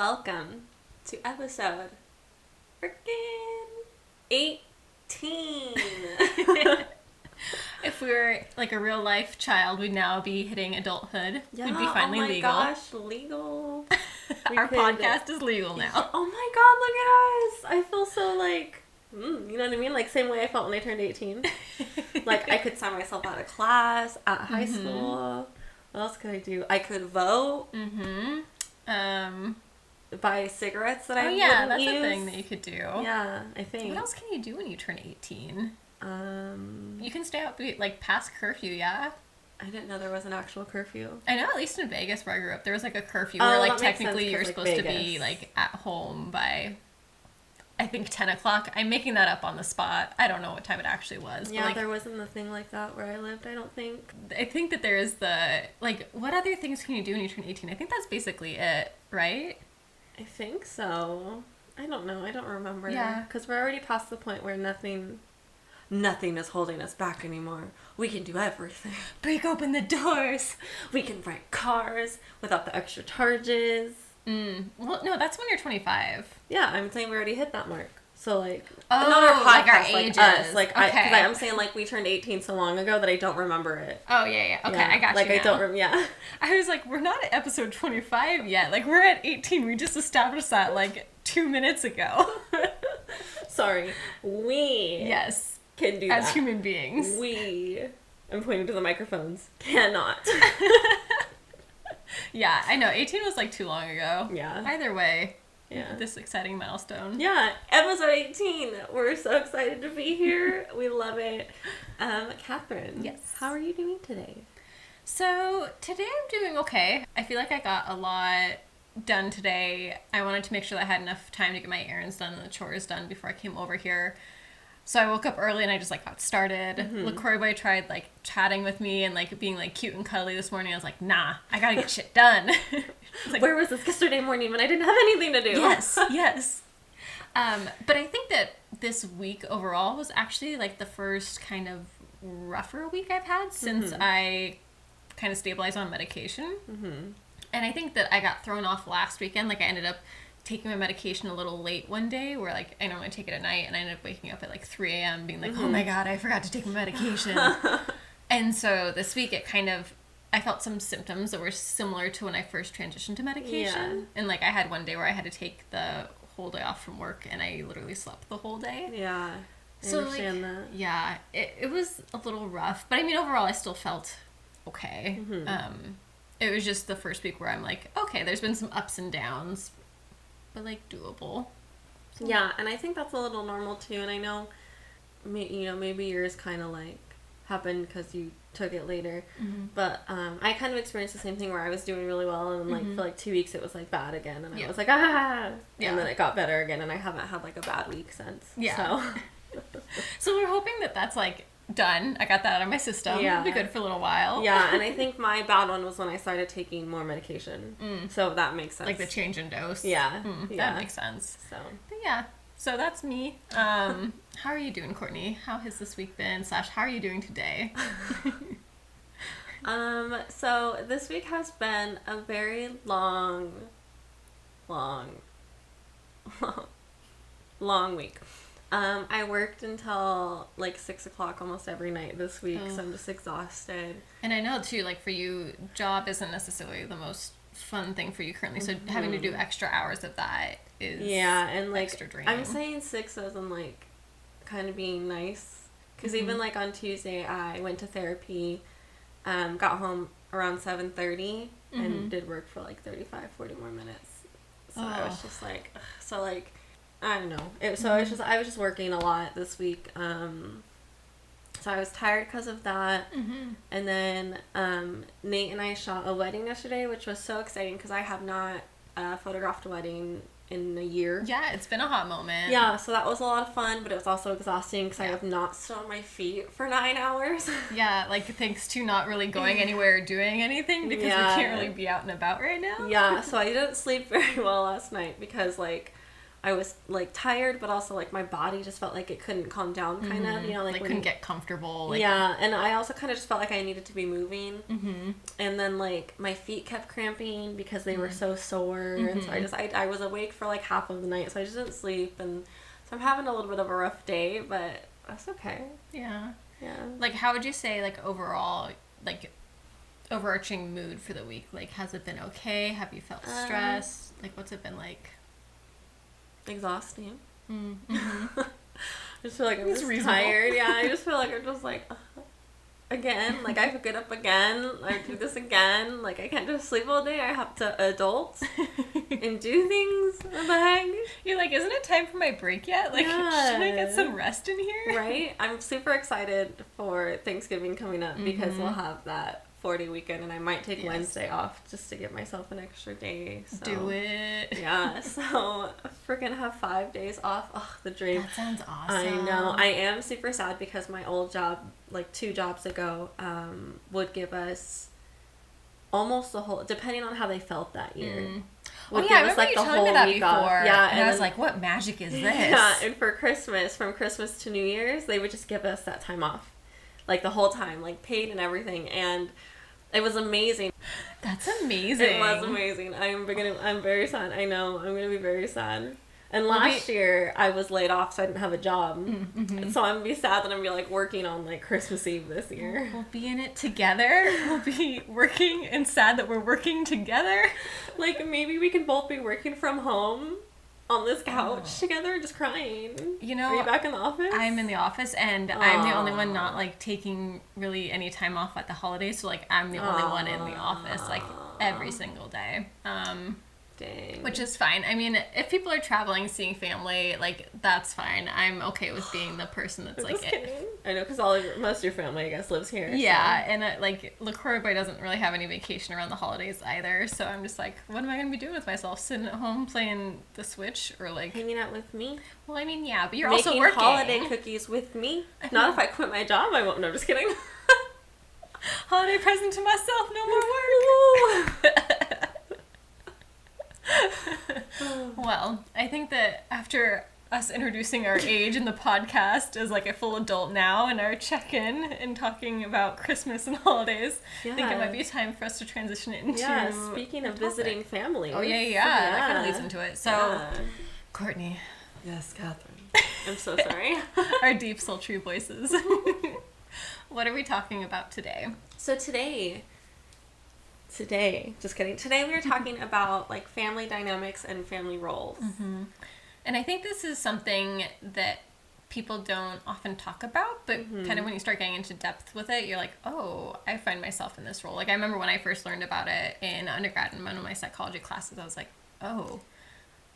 welcome to episode freaking 18. If we were like a real life child, we'd now be hitting adulthood. Yeah, We'd be finally legal. Oh my gosh, legal. Our podcast is legal now. Oh my god, look at us. I feel so like, you know what I mean? Like same way I felt when I turned 18. Like I could sign myself out of class at high school. What else could I do? I could vote. Buy cigarettes that I wouldn't that's use. a thing that you could do. Yeah, I think. What else can you do when you turn 18? You can stay out like past curfew, yeah? I didn't know there was an actual curfew. I know, at least in Vegas where I grew up, there was like a curfew where like technically you're supposed to be like at home by, I think 10 o'clock. I'm making that up on the spot. I don't know what time it actually was. Yeah, but, like, there wasn't a thing like that where I lived, I don't think. I think that there is the, like, what other things can you do when you turn 18? I think that's basically it, right? I think so. I don't know. I don't remember. Yeah. Because we're already past the point where nothing is holding us back anymore. We can do everything. Break open the doors. We can rent cars without the extra charges. Well, no, that's when you're 25. Yeah, I'm saying we already hit that mark. So, like, not our podcast, like our ages. Us. Like, okay. Because I'm saying, like, we turned 18 so long ago that I don't remember it. Oh, yeah. Okay, yeah. I got like, you. Like, I don't yeah. I was like, we're not at episode 25 yet. Like, we're at 18. We just established that, like, 2 minutes ago. Sorry. We. Yes. Can do that. As human beings. We. I'm pointing to the microphones. Cannot. Yeah, I know. 18 was, like, too long ago. Yeah. Either way. Yeah. This exciting milestone. Yeah, episode 18. We're so excited to be here. We love it. Catherine. Yes. How are you doing today? So, today I'm doing okay. I feel like I got a lot done today. I wanted to make sure that I had enough time to get my errands done and the chores done before I came over here. So I woke up early and I just, like, got started. LaCroix Boy tried, like, chatting with me and, like, being, like, cute and cuddly this morning. I was like, nah, I gotta get shit done. Like, where was this yesterday morning when I didn't have anything to do? Yes. But I think that this week overall was actually, like, the first kind of rougher week I've had since I kind of stabilized on medication. And I think that I got thrown off last weekend. Like, I ended up taking my medication a little late one day where, like, I normally take it at night and I ended up waking up at, like, 3 a.m. being like, oh my god, I forgot to take my medication. And so this week it kind of, I felt some symptoms that were similar to when I first transitioned to medication. Yeah. And, like, I had one day where I had to take the whole day off from work and I literally slept the whole day. Yeah, I understand that. Yeah, it was a little rough. But, I mean, overall I still felt okay. It was just the first week where I'm like, okay, there's been some ups and downs, but, like, doable. So. Yeah, and I think that's a little normal too. And I know, you know, maybe yours kind of like happened because you took it later. But I kind of experienced the same thing where I was doing really well, and like for like 2 weeks it was like bad again, and I was like and then it got better again, and I haven't had like a bad week since. Yeah. So we're hoping that that's like done. I got that out of my system. Yeah. It'll be good for a little while. Yeah, and I think my bad one was when I started taking more medication. So that makes sense. Like the change in dose. Yeah. That makes sense. So. But yeah. So that's me. How are you doing, Courtney? How has this week been? / how are you doing today? So this week has been a very long week. I worked until like 6 o'clock almost every night this week, so I'm just exhausted. And I know too, like for you, job isn't necessarily the most fun thing for you currently, so having to do extra hours of that is and like extra draining. I'm saying 6 as I'm like kind of being nice, because even like on Tuesday I went to therapy, got home around 7:30 and did work for like 35-40 more minutes. So I was just like, ugh. So like I don't know. I was just working a lot this week. So I was tired because of that. And then Nate and I shot a wedding yesterday, which was so exciting because I have not photographed a wedding in a year. Yeah, it's been a hot moment. Yeah, so that was a lot of fun, but it was also exhausting because I have not stood on my feet for 9 hours. Yeah, like thanks to not really going anywhere or doing anything because we can't really be out and about right now. Yeah, so I didn't sleep very well last night because like I was like tired, but also like my body just felt like it couldn't calm down, kind of, you know, like couldn't get comfortable. Like, yeah, and I also kind of just felt like I needed to be moving, mm-hmm. and then like my feet kept cramping because they were so sore, and so I was awake for like half of the night, so I just didn't sleep, and so I'm having a little bit of a rough day, but that's okay. Yeah. Yeah. Like, how would you say, like, overall, like, overarching mood for the week? Like, has it been okay? Have you felt stressed? Like, what's it been like? Exhausting. Mm-hmm. I just feel like I'm just tired. Yeah, I just feel like I'm just like, again, like I have to get up again, I do this again, like I can't just sleep all day, I have to adult and do things. What the heck? You're like, isn't it time for my break yet? Like, should I get some rest in here? Right? I'm super excited for Thanksgiving coming up because we'll have that 4-day weekend, and I might take Wednesday off just to give myself an extra day. So. Do it. Yeah, so freaking have 5 days off. Oh, the dream. That sounds awesome. I know. I am super sad because my old job, like 2 jobs ago, would give us almost the whole, depending on how they felt that year. Would give us, like, you telling me that before. Off. Yeah, and I was like, what magic is this? Yeah, and for Christmas, from Christmas to New Year's, they would just give us that time off. Like the whole time, like paid and everything, and it was amazing. That's amazing. It was amazing. I'm very sad. I know. I'm gonna be very sad. And last year I was laid off, so I didn't have a job. Mm-hmm. So I'm gonna be sad that I'm gonna be like working on like Christmas Eve this year. We'll be in it together. We'll be working and sad that we're working together. Like maybe we can both be working from home on this couch together, just crying. You know, are you back in the office? I'm in the office, and I'm the only one not like taking really any time off at the holidays. So like I'm the only one in the office like every single day. Dang. Which is fine. I mean, if people are traveling, seeing family, like that's fine. I'm okay with being the person that's like it. I know, because most of your family, I guess, lives here. Yeah, so. And like LaCroix Boy doesn't really have any vacation around the holidays either. So I'm just like, what am I gonna be doing with myself? Sitting at home playing the Switch or like hanging out with me? Well, I mean, yeah, but you're making also working. Holiday cookies with me. Not if I quit my job. I won't. No, just kidding. Holiday present to myself. No more work. Well, I think that after us introducing our age in the podcast as like a full adult now and our check-in and talking about Christmas and holidays, I think it might be time for us to transition it into speaking of visiting family. Oh, yeah. That kind of leads into it. So, Courtney. Yes, Catherine. I'm so sorry. Our deep, sultry voices. What are we talking about today? So today, just kidding. Today we were talking about like family dynamics and family roles. Mm-hmm. And I think this is something that people don't often talk about, but kind of when you start getting into depth with it, you're like, oh, I find myself in this role. Like I remember when I first learned about it in undergrad in one of my psychology classes, I was like, oh,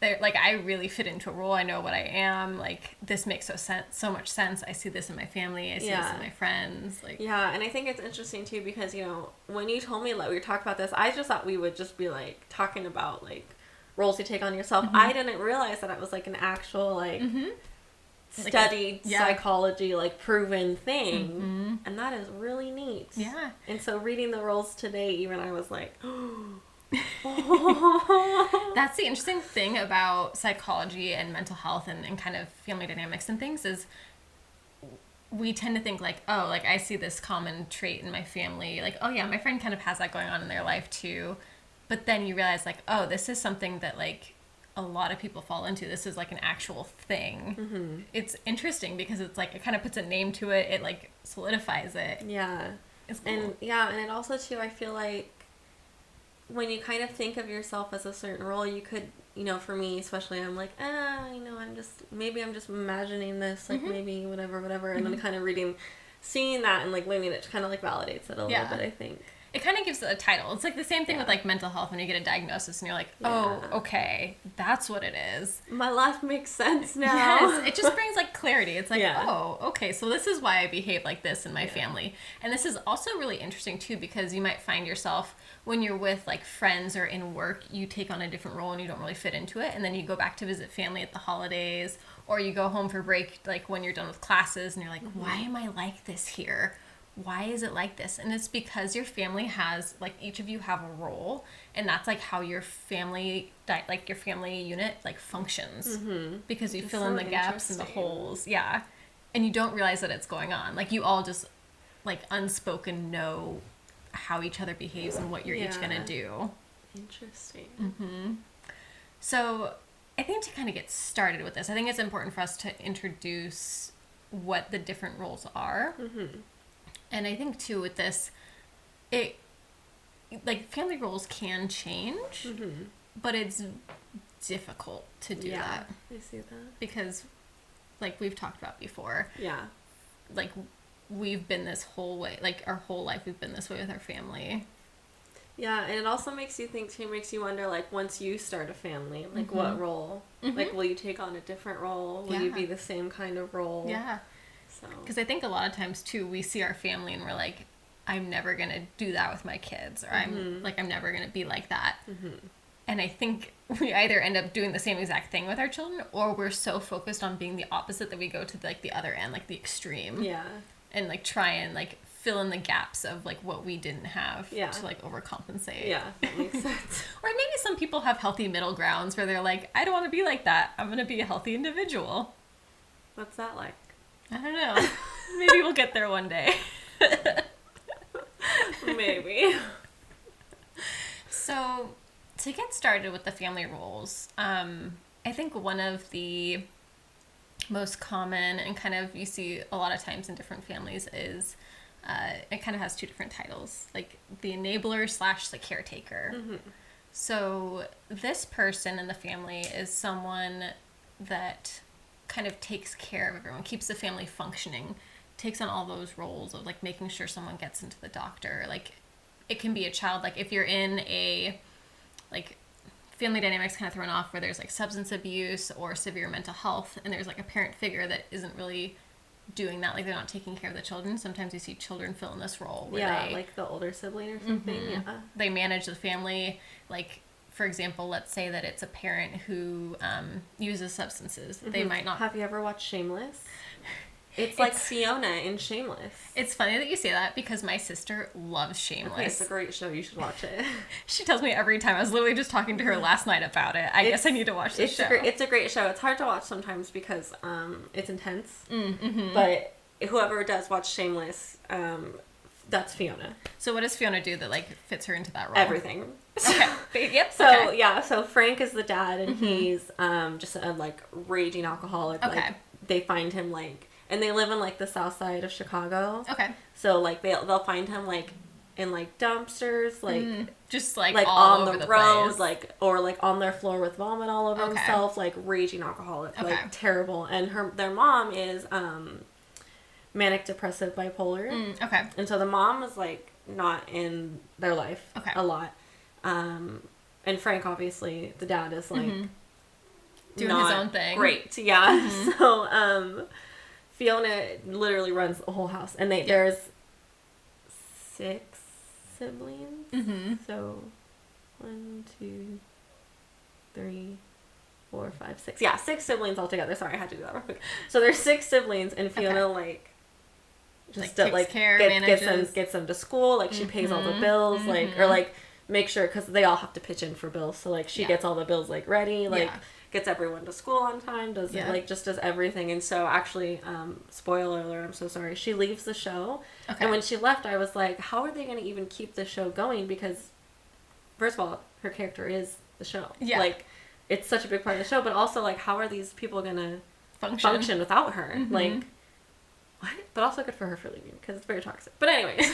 like I really fit into a role. I know what I am. Like this makes so much sense. I see this in my family. I see this in my friends. Like and I think it's interesting too because you know when you told me that we were talking about this, I just thought we would just be like talking about like roles you take on yourself. I didn't realize that it was like an actual like studied psychology like proven thing, and that is really neat. Yeah. And so reading the roles today, even I was like. That's the interesting thing about psychology and mental health and kind of family dynamics and things is we tend to think like, oh, like I see this common trait in my family. Like, oh yeah, my friend kind of has that going on in their life too. But then you realize like, oh, this is something that like a lot of people fall into. This is like an actual thing. It's interesting because it's like, it kind of puts a name to it. It like solidifies it. Yeah. It's cool. And it also too, I feel like when you kind of think of yourself as a certain role, you could, you know, for me especially, I'm like, you know, I'm just imagining this, like maybe whatever, and then kind of seeing that and like learning it kind of like validates it a little bit, I think. It kind of gives it a title. It's like the same thing with like mental health when you get a diagnosis and you're like, oh, okay, that's what it is. My life makes sense now. Yes, it just brings like clarity. It's like, oh, okay, so this is why I behave like this in my family. And this is also really interesting too because you might find yourself when you're with like friends or in work, you take on a different role and you don't really fit into it. And then you go back to visit family at the holidays or you go home for break like when you're done with classes and you're like, why am I like this here? why is it like this? And it's because your family has, like, each of you have a role, and that's like how your family your family unit like functions, because you fill in the gaps and the holes. Yeah. And you don't realize that it's going on. Like, you all just like unspoken know how each other behaves and what you're each gonna do. Interesting. So I think to kind of get started with this, I think it's important for us to introduce what the different roles are. And I think too with this, it like family roles can change, but it's difficult to do that. I see that. Because like we've talked about before. Yeah. Like we've been this whole way, like our whole life we've been this way with our family. Yeah, and it also makes you think too, makes you wonder, like, once you start a family, like, what role? Like, will you take on a different role? Will you be the same kind of role? Yeah. So. Because I think a lot of times, too, we see our family and we're like, I'm never going to do that with my kids. Or I'm never going to be like that. And I think we either end up doing the same exact thing with our children, or we're so focused on being the opposite that we go to, like, the other end, like, the extreme. Yeah. And, like, try and, like, fill in the gaps of like what we didn't have to like overcompensate. Yeah, that makes sense. Or maybe some people have healthy middle grounds where they're like, I don't want to be like that. I'm going to be a healthy individual. What's that like? I don't know. Maybe we'll get there one day. Maybe. So to get started with the family roles, I think one of the most common and kind of you see a lot of times in different families is it kind of has two different titles, like the enabler / the caretaker. So this person in the family is someone that kind of takes care of everyone, keeps the family functioning, takes on all those roles of like making sure someone gets into the doctor. Like it can be a child, like if you're in a like family dynamics kind of thrown off where there's like substance abuse or severe mental health and there's like a parent figure that isn't really doing that, like they're not taking care of the children. Sometimes you see children fill in this role where like the older sibling or something. They manage the family. Like for example, let's say that it's a parent who uses substances. They might not. Have you ever watched Shameless? It's like Fiona in Shameless. It's funny that you say that because my sister loves Shameless. Okay, it's a great show. You should watch it. She tells me every time. I was literally just talking to her last night about it. I guess I need to watch this show. It's a great show. It's hard to watch sometimes because it's intense. But whoever does watch Shameless, that's Fiona. So what does Fiona do that like fits her into that role? Everything. Okay. Yep. So yeah. So Frank is the dad, and he's just a like raging alcoholic. Okay. Like, they find him like. And they live in, like, the south side of Chicago. Okay. So, like, they'll find him, like, in, like, dumpsters, like... just, like all on over the road, place. like, or, like, on their floor with vomit all over himself, like, raging alcoholic. Like, terrible. And their mom is, manic depressive bipolar. Okay. And so the mom is, like, not in their life a lot. And Frank, obviously, the dad is, like... Doing his own thing. Great, yeah. So, Fiona literally runs the whole house, and there's 6 siblings. So 1, 2, 3, 4, 5, 6. Yeah, 6 siblings altogether. Sorry, I had to do that real quick. So there's 6 siblings, and Fiona just takes care, manages. gets them to school. Like she pays all the bills, like or like make sure because they all have to pitch in for bills. So like she gets all the bills like ready, like. Gets everyone to school on time, does everything. And so actually, spoiler alert, I'm so sorry, she leaves the show. Okay. And when she left, I was like, how are they going to even keep the show going? Because first of all, her character is the show. Yeah. Like, it's such a big part of the show, but also, like, how are these people going to function without her? Like, what? But also good for her for leaving, because it's very toxic. But anyways,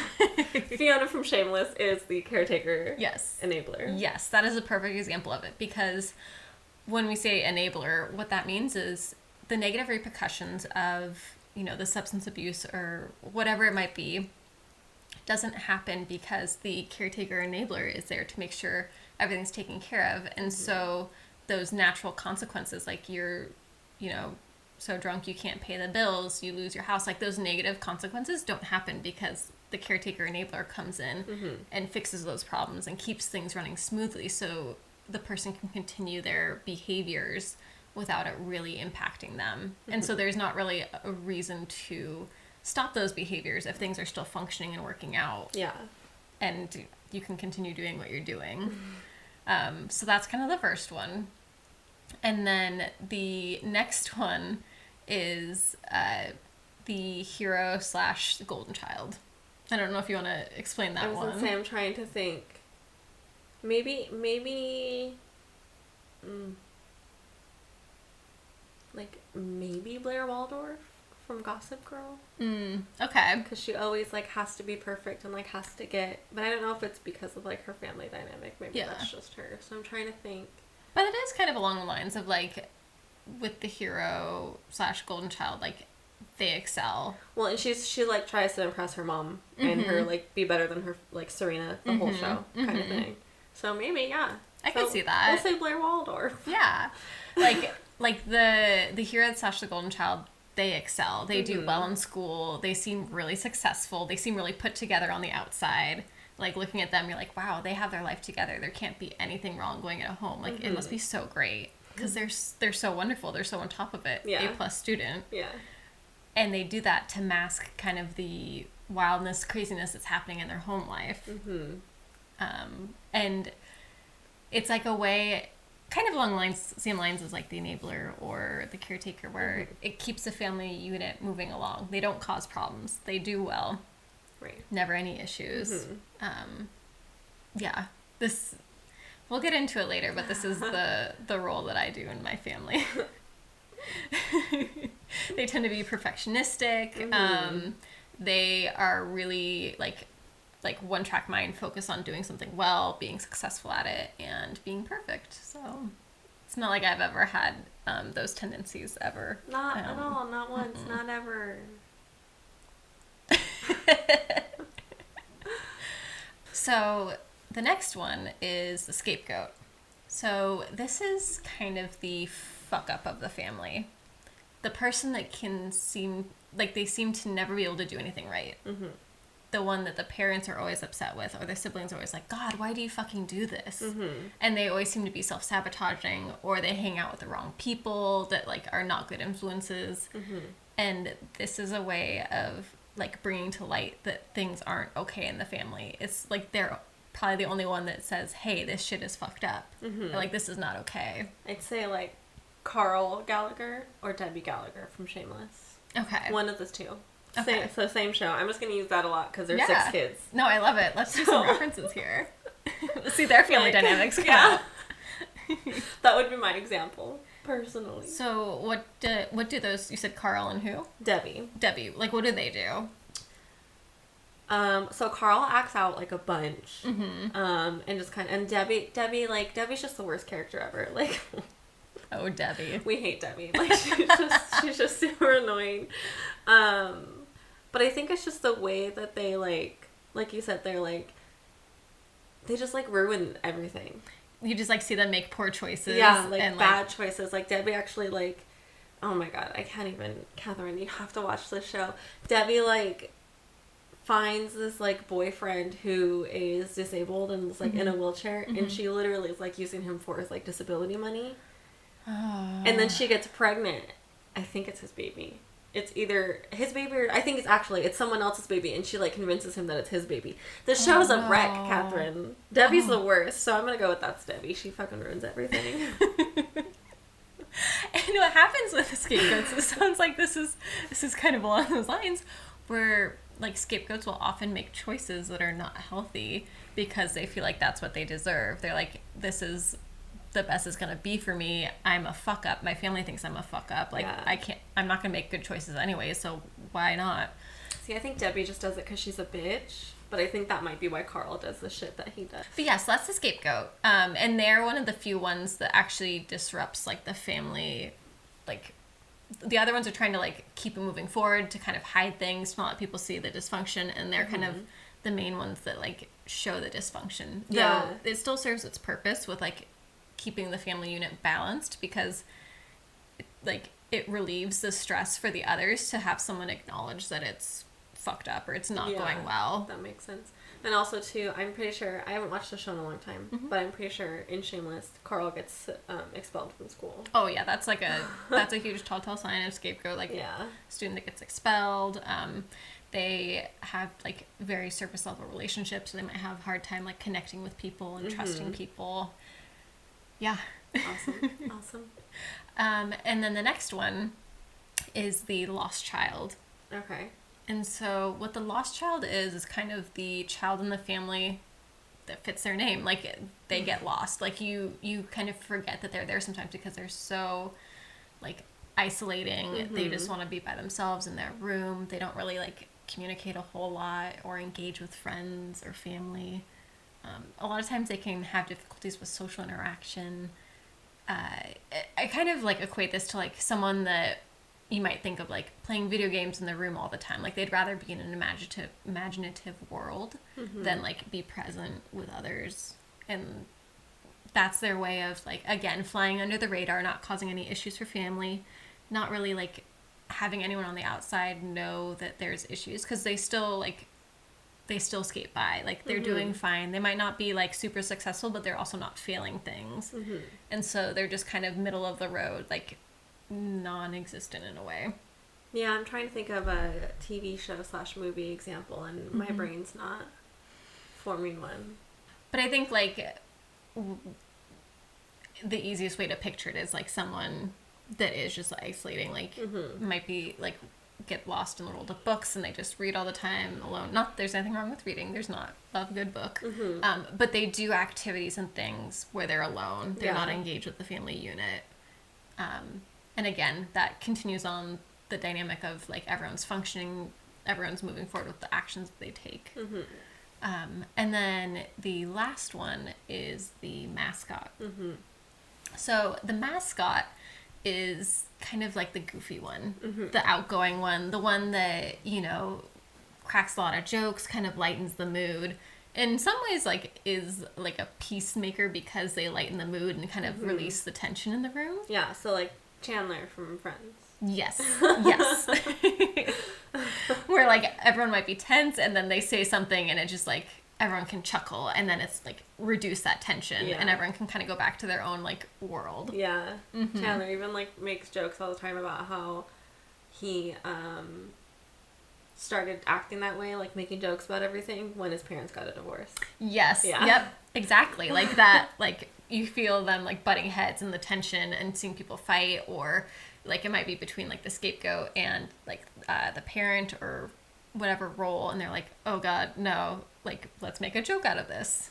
Fiona from Shameless is the caretaker enabler. Yes, that is a perfect example of it, because... when we say enabler, what that means is the negative repercussions of, you know, the substance abuse or whatever it might be doesn't happen because the caretaker enabler is there to make sure everything's taken care of. And so those natural consequences, like you're, you know, so drunk you can't pay the bills, you lose your house, like those negative consequences don't happen because the caretaker enabler comes in and fixes those problems and keeps things running smoothly. So the person can continue their behaviors without it really impacting them. And so there's not really a reason to stop those behaviors if things are still functioning and working out. Yeah. And you can continue doing what you're doing. So that's kind of the first one. And then the next one is the hero / the golden child. I don't know if you want to explain that one. I was going to say, I'm trying to think. Maybe, like, maybe Blair Waldorf from Gossip Girl. Okay. Because she always, like, has to be perfect and, like, has to get... But I don't know if it's because of, like, her family dynamic. Maybe that's just her. So I'm trying to think. But it is kind of along the lines of, like, with the hero / golden child, like, they excel. Well, and she like, tries to impress her mom and her, like, be better than her, like, Serena the whole show kind of thing. So maybe, yeah. I can see that. We'll say Blair Waldorf. Yeah. Like the hero / the golden child, they excel. They do well in school. They seem really successful. They seem really put together on the outside. Like, looking at them, you're like, wow, they have their life together. There can't be anything wrong going at home. Like, it must be so great. Because they're so wonderful. They're so on top of it. Yeah. A+ student. Yeah. And they do that to mask kind of the wildness, craziness that's happening in their home life. And it's like a way, kind of along same lines as like the enabler or the caretaker, where it keeps the family unit moving along. They don't cause problems. They do well. Right. Never any issues. Yeah. This, we'll get into it later, but this is the role that I do in my family. They tend to be perfectionistic. They are really like one-track mind, focused on doing something well, being successful at it, and being perfect. So it's not like I've ever had those tendencies ever. Not at all. Not once. Not ever. So the next one is the scapegoat. So this is kind of the fuck up of the family. The person that can seem like they seem to never be able to do anything right. The one that the parents are always upset with, or their siblings are always like, God, why do you fucking do this? And they always seem to be self-sabotaging, or they hang out with the wrong people that like are not good influences. And this is a way of like bringing to light that things aren't okay in the family. It's like they're probably the only one that says, hey, this shit is fucked up. Or, like, this is not okay. I'd say like Carl Gallagher or Debbie Gallagher from Shameless. Okay. One of the two. Okay. Same show. I'm just going to use that a lot because there's 6 kids. No, I love it. Let's do some references here. Let's see their family dynamics come out. That would be my example, personally. So what do those, you said Carl and who? Debbie. Like, what do they do? So Carl acts out like a bunch. And just kind of, and Debbie's just the worst character ever. Like, oh, Debbie. We hate Debbie. Like, she's just super annoying. But I think it's just the way that they like you said, they just like ruin everything. You just like see them make poor choices. Yeah, and bad choices. Like Debbie actually like, oh my God, I can't even, Catherine, you have to watch this show. Debbie like finds this like boyfriend who is disabled and is like in a wheelchair, and she literally is like using him for his like disability money. And then she gets pregnant. I think it's his baby. It's either his baby or I think it's someone else's baby, and she like convinces him that it's his baby. The show's a wreck, Catherine. Debbie's the worst, so I'm gonna go with that's Debbie. She fucking ruins everything. And what happens with the scapegoats, it sounds like this is kind of along those lines, where like scapegoats will often make choices that are not healthy because they feel like that's what they deserve. They're like, this is the best is gonna be for me. I'm a fuck up. My family thinks I'm a fuck up. Like, I'm not gonna make good choices anyway, so why not? See, I think Debbie just does it because she's a bitch, but I think that might be why Carl does the shit that he does. But yeah, so that's the scapegoat. And they're one of the few ones that actually disrupts like the family. Like, the other ones are trying to like keep it moving forward, to kind of hide things, to not let people see the dysfunction, and they're kind of the main ones that like show the dysfunction. Yeah. Though it still serves its purpose with like keeping the family unit balanced, because it relieves the stress for the others to have someone acknowledge that it's fucked up or it's not going well. That makes sense. And also, too, I'm pretty sure, I haven't watched the show in a long time, but I'm pretty sure in Shameless, Carl gets expelled from school. Oh, yeah, that's a huge telltale sign of scapegoat, like, student that gets expelled. They have, like, very surface level relationships, so they might have a hard time, like, connecting with people and trusting people. Yeah. Awesome. And then the next one is the lost child. Okay. And so what the lost child is kind of the child in the family that fits their name. Like, they get lost. Like, you kind of forget that they're there sometimes because they're so, like, isolating. They just want to be by themselves in their room. They don't really, like, communicate a whole lot or engage with friends or family. A lot of times they can have difficulties with social interaction. I kind of, like, equate this to, like, someone that you might think of, like, playing video games in the room all the time. Like, they'd rather be in an imaginative world than, like, be present with others. And that's their way of, like, again, flying under the radar, not causing any issues for family, not really, like, having anyone on the outside know that there's issues, because they still skate by. Like, they're doing fine. They might not be, like, super successful, but they're also not failing things. And so they're just kind of middle of the road, like, non-existent in a way. Yeah, I'm trying to think of a TV show / movie example, and my brain's not forming one. But I think, like, the easiest way to picture it is, like, someone that is just isolating, like, might be, like, get lost in the world of books and they just read all the time alone. Not that there's anything wrong with reading. There's not. Love a good book. But they do activities and things where they're alone. They're not engaged with the family unit. And again, that continues on the dynamic of, like, everyone's functioning, everyone's moving forward with the actions that they take. And then the last one is the mascot. So the mascot is kind of like the goofy one, the outgoing one, the one that, you know, cracks a lot of jokes, kind of lightens the mood. In some ways, like, is like a peacemaker because they lighten the mood and kind of release the tension in the room. Yeah, so like Chandler from Friends. Yes. Where, like, everyone might be tense and then they say something and it just, like, everyone can chuckle and then it's, like, reduce that tension and everyone can kind of go back to their own, like, world. Yeah. Chandler even, like, makes jokes all the time about how he started acting that way, like, making jokes about everything when his parents got a divorce. Yes. Yeah. Yep. Exactly. Like that, like, you feel them, like, butting heads and the tension and seeing people fight, or, like, it might be between, like, the scapegoat and, like, the parent or whatever role, and they're like, oh god, no, like, let's make a joke out of this.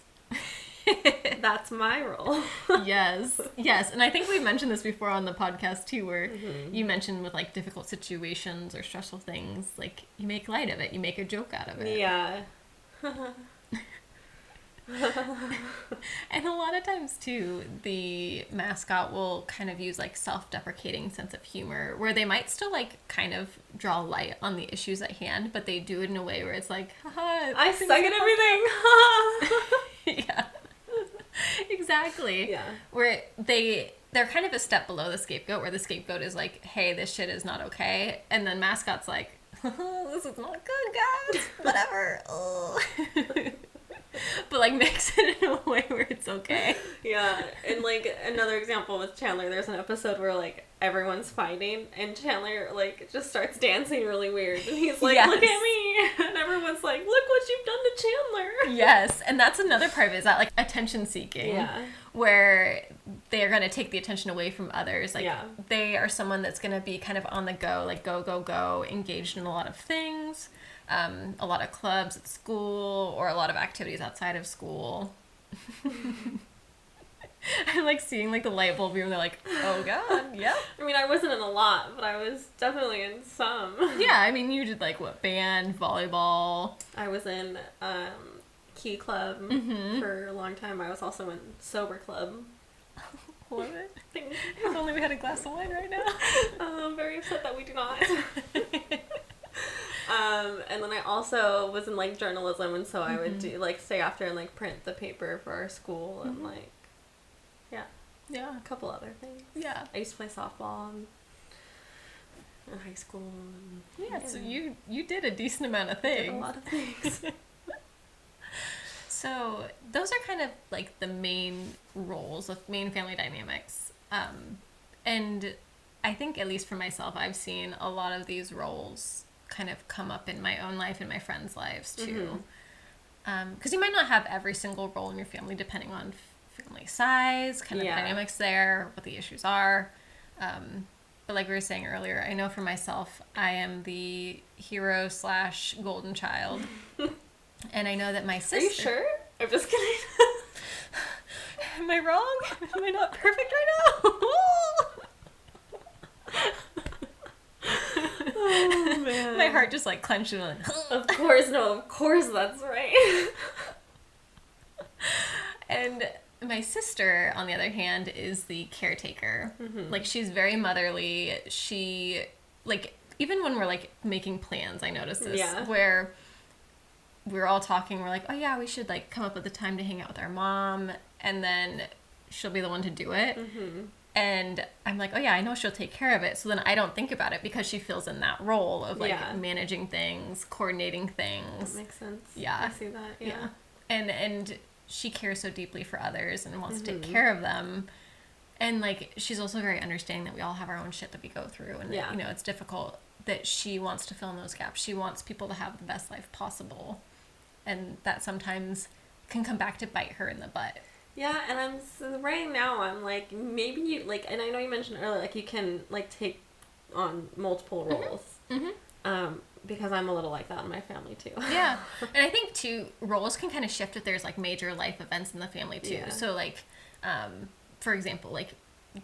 That's my role. Yes. And I think we mentioned this before on the podcast too, where you mentioned with, like, difficult situations or stressful things, like, you make light of it, you make a joke out of it. Yeah. And a lot of times too, the mascot will kind of use, like, self-deprecating sense of humor, where they might still, like, kind of draw light on the issues at hand, but they do it in a way where it's like, haha, I suck at everything. Yeah. Exactly. Yeah. Where they're kind of a step below the scapegoat, where the scapegoat is like, hey, this shit is not okay, and then mascot's like, this is not good, guys, whatever. But, like, mix it in a way where it's okay. Yeah, and, like, another example with Chandler, there's an episode where, like, everyone's fighting, and Chandler, like, just starts dancing really weird, and he's like, look at me, and everyone's like, look what you've done to Chandler. Yes, and that's another part of it, is that, like, attention seeking. Yeah. Where they're going to take the attention away from others. Like, they are someone that's going to be kind of on the go, like, go, engaged in a lot of things. A lot of clubs at school, or a lot of activities outside of school. I'm, like, seeing, like, the light bulb here, and they're like, oh god, yep. I mean, I wasn't in a lot, but I was definitely in some. Yeah, I mean, you did, like, what, band, volleyball? I was in Key Club for a long time. I was also in Sober Club. Love it. If only we had a glass of wine right now. I'm very upset that we do not. And then I also was in, like, journalism, and so I would do, like, stay after and, like, print the paper for our school and, like, a couple other things. Yeah. I used to play softball in high school. And, so you did a decent amount of things. I did a lot of things. So those are kind of like the main roles, the main family dynamics. And I think, at least for myself, I've seen a lot of these roles kind of come up in my own life and my friends' lives too. Because you might not have every single role in your family depending on family size, kind of dynamics there, what the issues are. But like we were saying earlier, I know for myself, I am the hero / golden child. And I know that my sister... Are you sure? I'm just kidding. Am I wrong? Am I not perfect right now? Oh, man. My heart just like clenched and like... Of course that's right. And my sister, on the other hand, is the caretaker. Like, she's very motherly. She, like, even when we're, like, making plans, I notice this, where we're all talking, we're like, oh, yeah, we should, like, come up with a time to hang out with our mom, and then she'll be the one to do it. And I'm like, oh, yeah, I know she'll take care of it. So then I don't think about it because she feels in that role of, like, managing things, coordinating things. That makes sense. Yeah. I see that, yeah. And she cares so deeply for others and wants to take care of them. And, like, she's also very understanding that we all have our own shit that we go through. And, you know, it's difficult, that she wants to fill in those gaps. She wants people to have the best life possible. And that sometimes can come back to bite her in the butt. Yeah, and right now, I'm like, maybe you, like, and I know you mentioned earlier, like, you can, like, take on multiple roles. Because I'm a little like that in my family, too. Yeah. And I think, too, roles can kind of shift if there's, like, major life events in the family, too. Yeah. So, like, for example, like,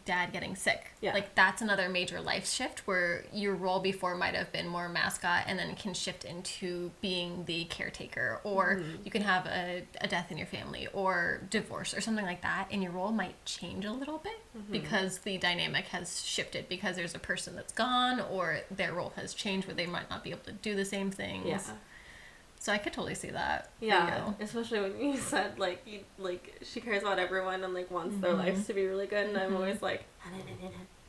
dad getting sick. Yeah. Like, that's another major life shift where your role before might have been more mascot and then can shift into being the caretaker. Or you can have a death in your family or divorce or something like that, and your role might change a little bit because the dynamic has shifted, because there's a person that's gone or their role has changed where they might not be able to do the same things. Yeah. So I could totally see that. Yeah, especially when you said, like, she cares about everyone and, like, wants their lives to be really good, and I'm always like... I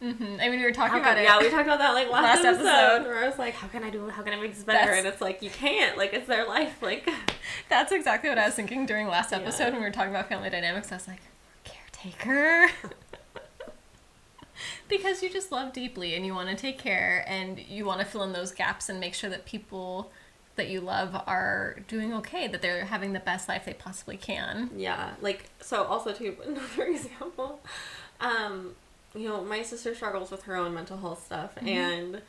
mean, we were talking about it. Yeah, we talked about that, like, last episode, where I was like, how can I make this better? And it's like, you can't. Like, it's their life. Like... That's exactly what I was thinking during last episode when we were talking about family dynamics. I was like, caretaker. Because you just love deeply, and you want to take care, and you want to fill in those gaps and make sure that people that you love are doing okay, that they're having the best life they possibly can. Yeah, like, so also too, another example, you know, my sister struggles with her own mental health stuff, and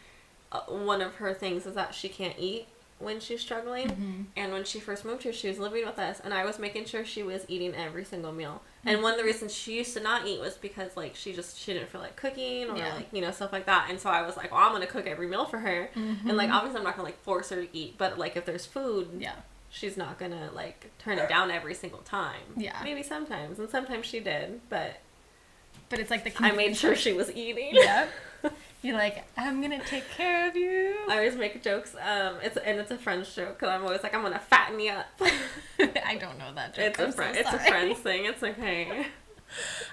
one of her things is that she can't eat when she's struggling, and when she first moved here, she was living with us, and I was making sure she was eating every single meal, and one of the reasons she used to not eat was because, like, she didn't feel like cooking, or, like, you know, stuff like that, and so I was like, well, I'm gonna cook every meal for her, and, like, obviously I'm not gonna, like, force her to eat, but, like, if there's food, she's not gonna, like, turn it down every single time. Maybe sometimes, and sometimes she did, but it's like I made sure she was eating. You're like, I'm gonna take care of you. I always make jokes, it's a friend's joke, because I'm always like, I'm gonna fatten you up. I don't know that joke. It's a friend's thing, it's okay.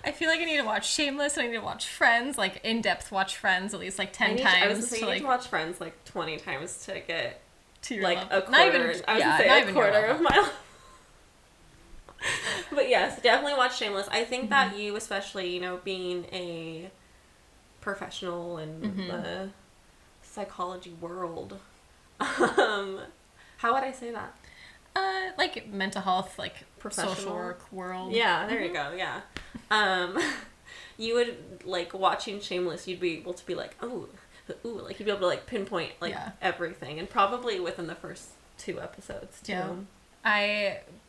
I feel like I need to watch Shameless, and I need to watch Friends, like, in-depth watch Friends at least, like, 10 times. I was gonna say, you need to watch Friends, like, 20 times to get, to your like, level. a quarter, a quarter of my life. But yes, definitely watch Shameless. I think that you, especially, you know, being a professional in the psychology world, how would I say that? Like, mental health, like, professional social work world. Yeah, there you go, yeah. You would, like, watching Shameless, you'd be able to be like, ooh, like, you'd be able to, like, pinpoint, like, everything, and probably within the first 2 episodes, too.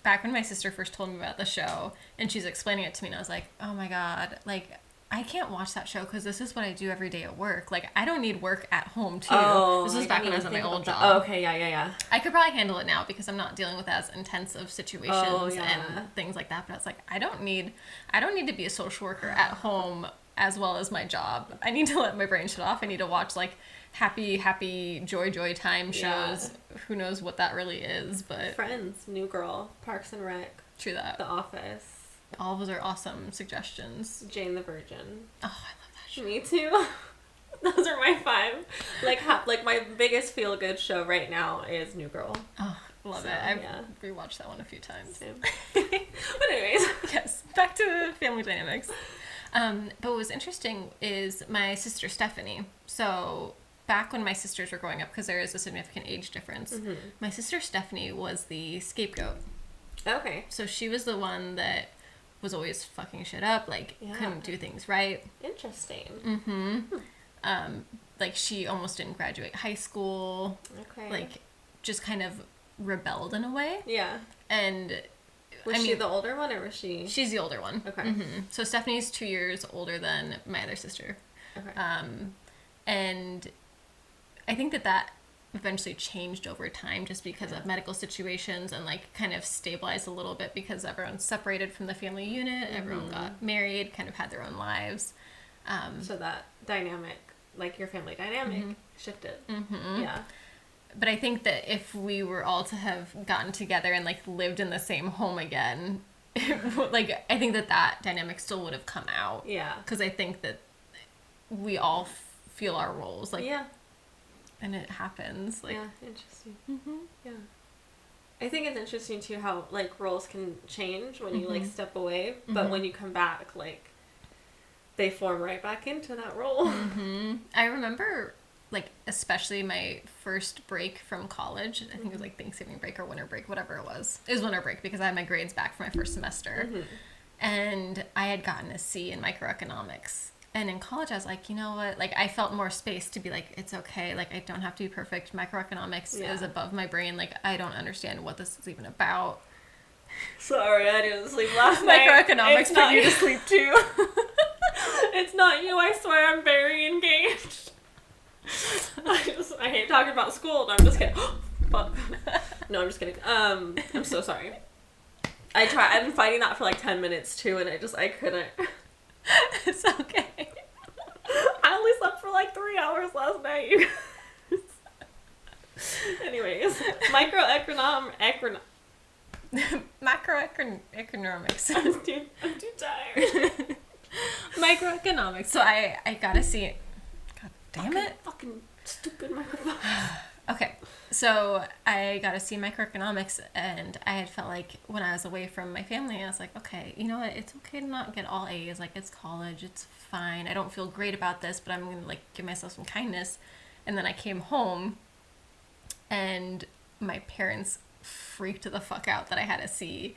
Back when my sister first told me about the show, and she's explaining it to me, and I was like, oh my god, like, I can't watch that show because this is what I do every day at work. Like, I don't need work at home, too. Oh, this was back when I was at my old job. Oh, okay, yeah. I could probably handle it now because I'm not dealing with as intensive situations and things like that. But I was like, I don't need to be a social worker at home as well as my job. I need to let my brain shut off. I need to watch, like, happy, joy time shows. Who knows what that really is, but... Friends, New Girl, Parks and Rec. True that. The Office. All of those are awesome suggestions. Jane the Virgin. Oh, I love that show. Me too. Those are my 5. Like my biggest feel-good show right now is New Girl. Oh, Love so, it. I've yeah. rewatched that one a few times. But anyways. Yes, back to family dynamics. But what was interesting is my sister Stephanie. So back when my sisters were growing up, because there is a significant age difference, my sister Stephanie was the scapegoat. Okay. So she was the one that was always fucking shit up, like couldn't do things right. Interesting. Like she almost didn't graduate high school. Okay. Like just kind of rebelled in a way. Yeah. And was she the older one, or was she? She's the older one. Okay. So Stephanie's 2 years older than my other sister. Okay. And I think that eventually changed over time just because of medical situations, and like kind of stabilized a little bit because everyone separated from the family unit, everyone got married, kind of had their own lives. So that dynamic, like your family dynamic, shifted. Yeah. But I think that if we were all to have gotten together and like lived in the same home again, like I think that dynamic still would have come out. Yeah. Because I think that we all feel our roles, like, yeah, and it happens. Like, yeah, interesting. Yeah. I think it's interesting too how like roles can change when you like step away, but when you come back, like they form right back into that role. I remember, like, especially my first break from college. I think it was like Thanksgiving break or winter break, whatever it was. It was winter break because I had my grades back for my first semester, and I had gotten a C in microeconomics. And in college, I was like, you know what? Like, I felt more space to be like, it's okay. Like, I don't have to be perfect. Microeconomics is above my brain. Like, I don't understand what this is even about. Sorry, I didn't sleep last night. Microeconomics put you to sleep too. It's not you. I swear, I'm very engaged. I hate talking about school. No, I'm just kidding. Fuck. No, I'm just kidding. I'm so sorry. I've been fighting that for like 10 minutes too, and I couldn't. It's okay. I only slept for like 3 hours last night, you guys. Anyways, macroeconomics. I'm too tired. Microeconomics. So I gotta see it. God damn it. Fucking stupid microphone. Okay, so I got to see microeconomics, and I had felt like when I was away from my family, I was like, okay, you know what? It's okay to not get all A's. Like, it's college. It's fine. I don't feel great about this, but I'm going to, like, give myself some kindness. And then I came home, and my parents freaked the fuck out that I had a C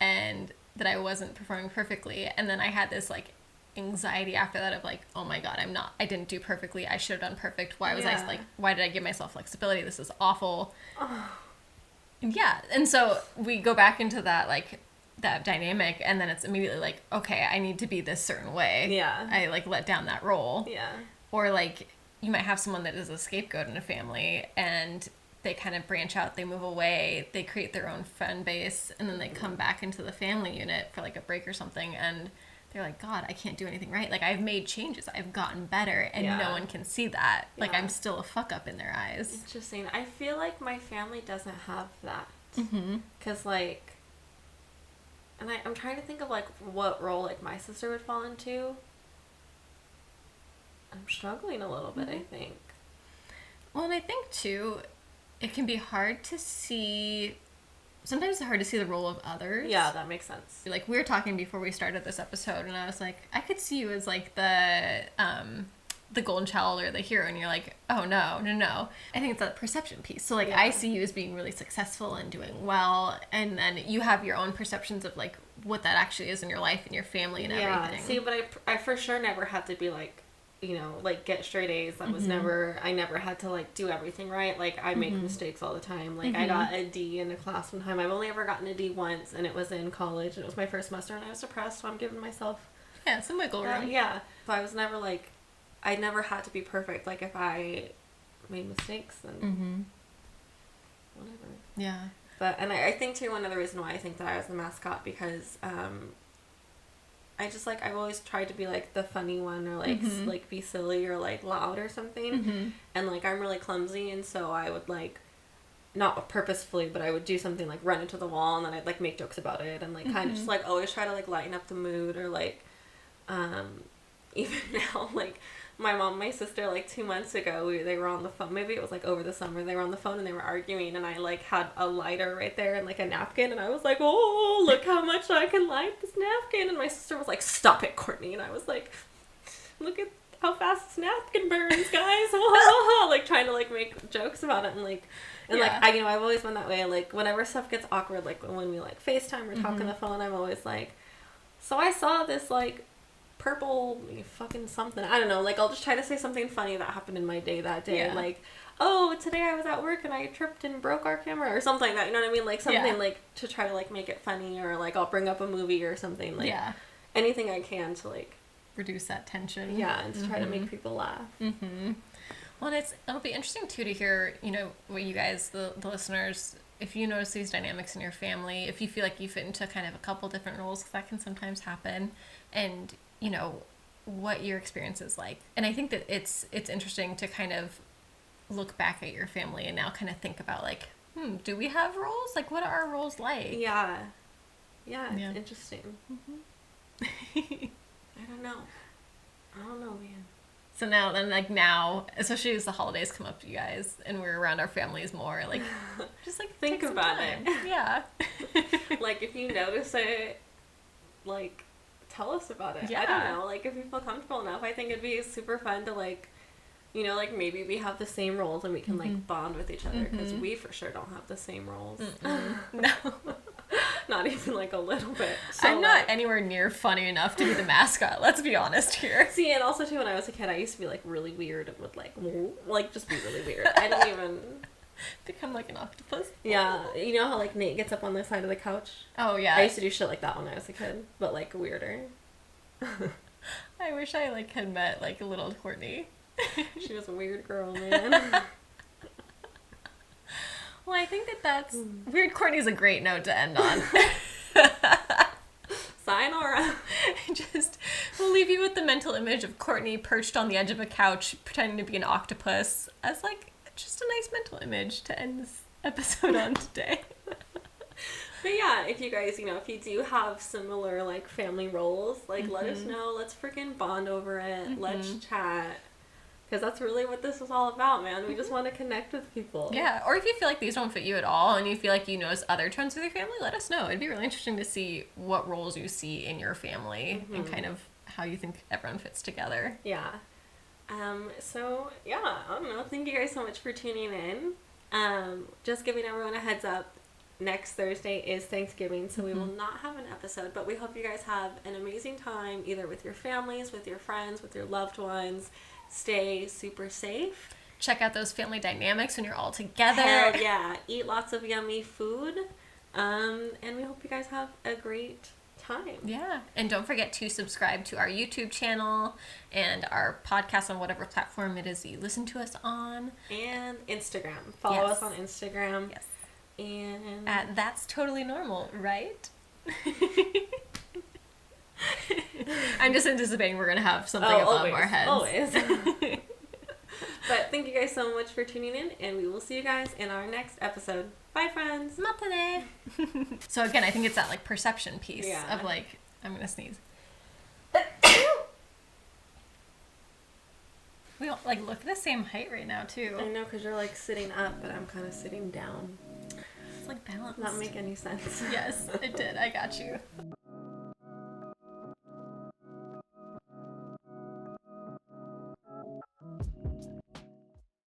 and that I wasn't performing perfectly. And then I had this, like, anxiety after that of like, oh my god, I didn't do perfectly, I should have done perfect, why did I give myself flexibility, this is awful. And so we go back into that, like, that dynamic, and then it's immediately like, okay, I need to be this certain way. I like let down that role. Or like you might have someone that is a scapegoat in a family, and they kind of branch out, they move away, they create their own fan base, and then they come back into the family unit for like a break or something, and they're like, God, I can't do anything right. Like, I've made changes. I've gotten better. And no one can see that. Like, I'm still a fuck up in their eyes. Interesting. I feel like my family doesn't have that. Because, like, and I'm trying to think of, like, what role, like, my sister would fall into. I'm struggling a little bit, I think. Well, and I think, too, it can be hard to see... Sometimes it's hard to see the role of others. Yeah, that makes sense. Like, we were talking before we started this episode, and I was like, I could see you as, like, the golden child or the hero, and you're like, oh, no. I think it's a perception piece. So, like, I see you as being really successful and doing well, and then you have your own perceptions of, like, what that actually is in your life and your family and everything. See, but I for sure never had to be, like, you know, like, get straight A's. That was I never had to, like, do everything right. Like, I make mistakes all the time. Like, I got a D in a class one time. I've only ever gotten a D once, and it was in college, and it was my first semester, and I was depressed, so I'm giving myself... Yeah, some wiggle room. So I was never, like... I never had to be perfect. Like, if I made mistakes, then... Whatever. Yeah. But, and I think, too, another reason why I think that I was the mascot, because, I just, like, I've always tried to be, like, the funny one, or, like, like, be silly, or, like, loud or something, and, like, I'm really clumsy, and so I would, like, not purposefully, but I would do something, like, run into the wall, and then I'd, like, make jokes about it, and, like, kind of just, like, always try to, like, lighten up the mood, or, like, even now, like, my mom and my sister, like, 2 months ago, they were on the phone. Maybe it was, like, over the summer. They were on the phone and they were arguing, and I, like, had a lighter right there and, like, a napkin, and I was like, oh, look how much I can light this napkin. And my sister was like, stop it, Courtney. And I was like, look at how fast this napkin burns, guys. Like, trying to, like, make jokes about it. And, like, I, you know, I've always been that way. Like, whenever stuff gets awkward, like, when we, like, FaceTime or talk on the phone, I'm always like, so I saw this, like, purple fucking something. I don't know. Like, I'll just try to say something funny that happened in my day that day. Yeah. Like, oh, today I was at work and I tripped and broke our camera or something like that. You know what I mean? Like, something like to try to, like, make it funny, or, like, I'll bring up a movie or something. Like, anything I can to, like, reduce that tension. Yeah, and to try to make people laugh. Well, it'll be interesting, too, to hear, you know, what you guys, the listeners, if you notice these dynamics in your family, if you feel like you fit into kind of a couple different roles, because that can sometimes happen, and, you know, what your experience is like. And I think that it's interesting to kind of look back at your family and now kind of think about, like, do we have roles? Like, what are our roles like? Yeah, it's interesting. I don't know, man. So now, especially as the holidays come up, you guys, and we're around our families more, like, just, like, think about it. Yeah. Like, if you notice it, like, tell us about it. Yeah. I don't know, like, if you feel comfortable enough, I think it'd be super fun to, like, you know, like, maybe we have the same roles and we can, like, bond with each other, because we for sure don't have the same roles. No. Not even, like, a little bit. So, I'm not anywhere near funny enough to be the mascot, let's be honest here. See, and also, too, when I was a kid, I used to be, like, really weird and would, like, just be really weird. I don't even... Become, like, an octopus? Yeah. You know how, like, Nate gets up on the side of the couch? Oh, yeah. I used to do shit like that when I was a kid, but, like, weirder. I wish I, like, had met, like, a little Courtney. She was a weird girl, man. Well, I think that's... Weird Courtney's a great note to end on. Sayonara. We'll leave you with the mental image of Courtney perched on the edge of a couch pretending to be an octopus as, like, just a nice mental image to end this episode on today. But yeah, if you guys, you know, if you do have similar, like, family roles, like, let us know. Let's freaking bond over it. Let's chat. Because that's really what this is all about, man. We just want to connect with people. Yeah, or if you feel like these don't fit you at all and you feel like you notice other trends with your family, let us know. It'd be really interesting to see what roles you see in your family and kind of how you think everyone fits together. Yeah. So, yeah, I don't know. Thank you guys so much for tuning in. Just giving everyone a heads up, next Thursday is Thanksgiving, so we will not have an episode, but we hope you guys have an amazing time, either with your families, with your friends, with your loved ones. Stay super safe. Check out those family dynamics when you're all together. Hell yeah. Eat lots of yummy food. And we hope you guys have a great time. Yeah. And don't forget to subscribe to our YouTube channel and our podcast on whatever platform it is that you listen to us on. And Instagram. Follow us on Instagram. Yes. And That's Totally Normal, right? I'm just anticipating we're going to have something above our heads. Always. But thank you guys so much for tuning in, and we will see you guys in our next episode. Bye, friends. Matane. So again, I think it's that, like, perception piece of, like, I'm going to sneeze. We all, like, look the same height right now, too. I know, because you're, like, sitting up, but I'm kind of sitting down. It's, like, balanced. Not make any sense. Yes, it did. I got you.